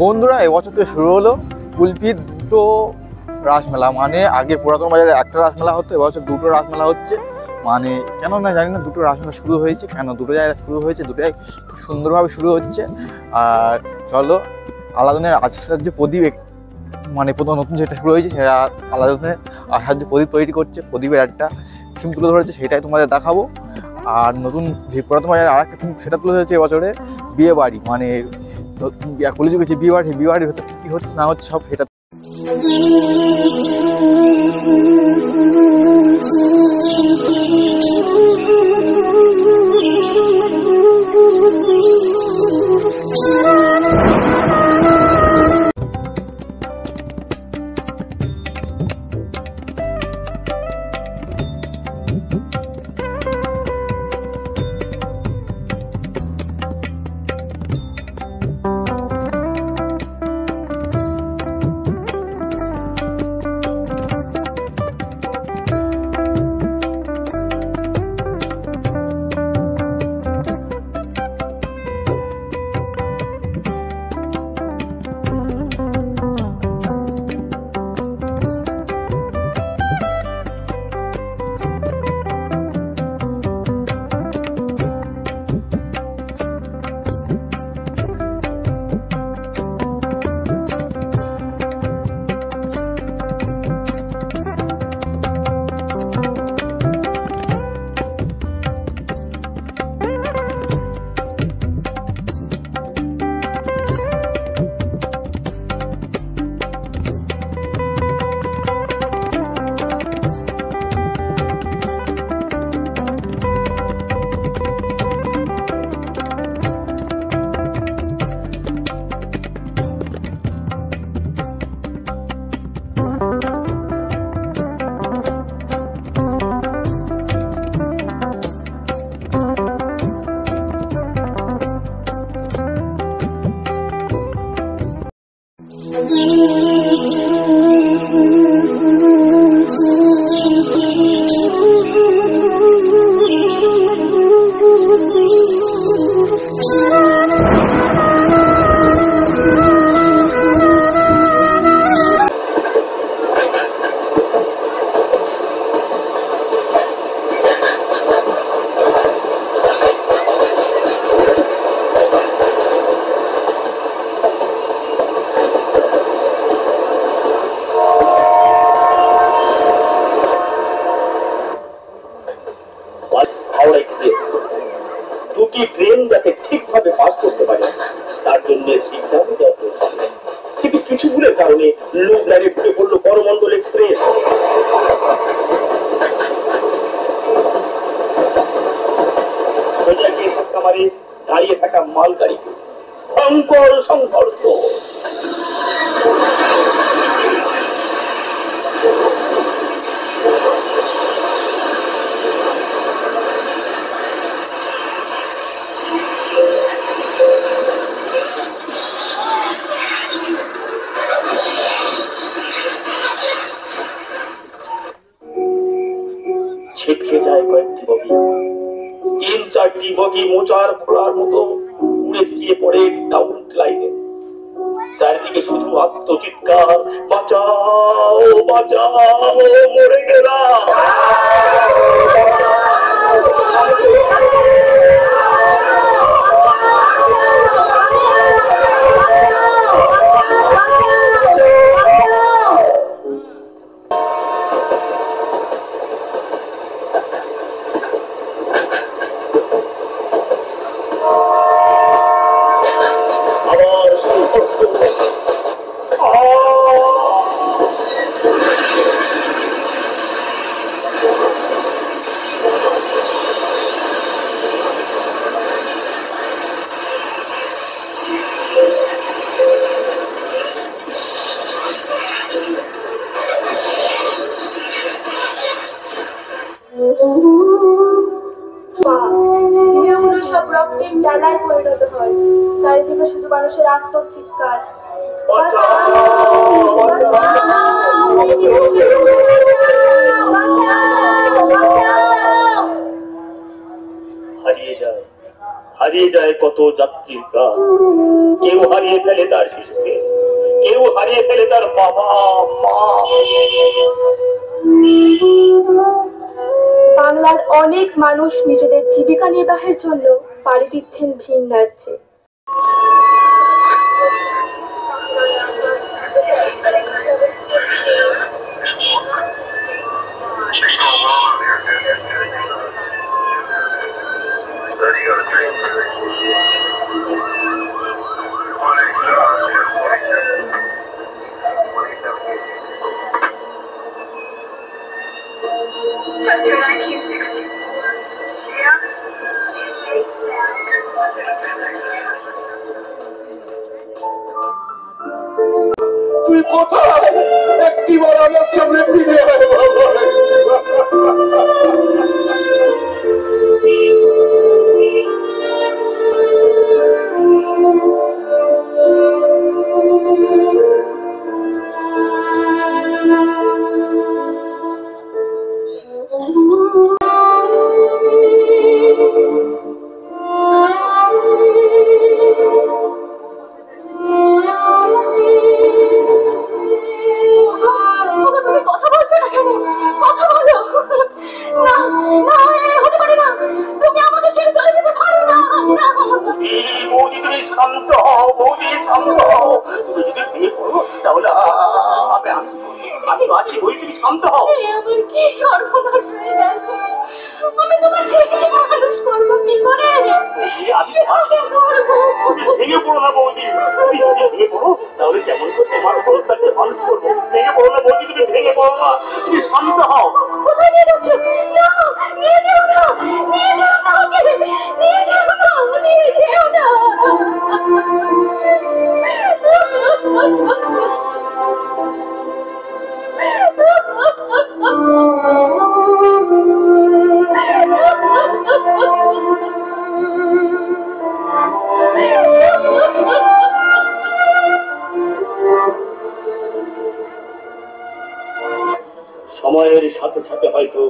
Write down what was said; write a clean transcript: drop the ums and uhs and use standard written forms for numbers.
বন্ধুরা এবছর থেকে শুরু হলো কুলপির দুটো রাসমেলা। মানে আগে পুরাতন বাজারে একটা রাসমেলা হতো, এবছর দুটো রাসমেলা হচ্ছে। মানে কেন না জানি না, দুটো রাসমেলা শুরু হয়েছে, কেন দুটো জায়গায় শুরু হয়েছে, দুটোই খুব সুন্দরভাবে শুরু হচ্ছে। আর চলো আলাদনের আচার যে প্রদীপ, মানে প্রথম নতুন যেটা শুরু হয়েছে সেটা আলাদনের আচার যে প্রদীপ তৈরি করছে, প্রদীপের একটা থিম তুলে ধরেছে, সেটাই তোমাদের দেখাবো। আর নতুন যে পুরাতন বাজারে আর একটা থিম সেটা তুলে ধরেছে এবছরে বিয়ে বাড়ি। মানে কলিযুগে যে বিয়ে বাড়ির ভেতর কী হচ্ছে না হচ্ছে সব সেটা। হাওড়া এক্সপ্রেস দুটি ট্রেন যাতে ঠিকভাবে পাস করতে পারে তার জন্য সিগন্যাল দেওয়া হয়েছিল, কিন্তু কিছু ভুলের কারণে লোক লাইনে ঢুকে পড়লো করমণ্ডল এক্সপ্রেস। সোজা গিয়ে ধাক্কা মারে দাঁড়িয়ে থাকা মালগাড়িকে। ভয়ঙ্কর সংঘর্ষ। ছিটকে যায় কয়েকটি বগি, 3-4টি বগি মোচার খোলার মতো উড়ে গিয়ে পড়ে ডাউন লাইনে। চারিদিকে শুধু আত্মচিৎকার, বাঁচাও বাঁচাও, মরে গেলাম। সব রক্তের ডালায় পরিণত হয়, চারিদিকে শুধু মানুষের আত্মচিৎকার। হারিয়ে যায় হারিয়ে যায় কত যাত্রীর প্রাণ। কেউ হারিয়ে ফেলে তার শিশুকে, কেউ হারিয়ে ফেলে তার বাবা মা। বাংলার অনেক মানুষ নিজেদের জীবিকা নির্বাহের জন্য পাড়ি দিচ্ছেন ভিন রাজ্যে। তুই কোথায়? একটিবার আমার সামনে ফিরে আয় বাবা। তুমি কথা বলছো না কেন? কথা বলো। না না, এ হতে পারে না। তুমি আমাকে ছেড়ে চলে যেতে পারো না। বৌদি তুমি শান্ত হও, বৌদি শান্ত হও। তুমি যদি ভেঙে পড়ো তাহলে আমি আছি, বৌদি তুমি শান্ত হও। আমার কি সর্বনাশ হয়ে গেল! আমি তোমার ছেলেকে মানুষ করবো কি করে? কিভাবে করবো? ভেঙে পড়ো না বৌদি, তুমি যদি ভেঙে পড়ো তাহলে কেমন করে তোমার সন্তানকে মানুষ করবো? ভেঙে পড়ো না বৌদি, তুমি ভেঙে পড়ো না, তুমি শান্ত হও। কোথায় নিয়ে যাচ্ছ? না, নিয়ে যেও না, নিয়ে যেও না ওকে, নিয়ে যেও না, নিয়ে যেও না। সময়ের সাথে সাথে হয়তো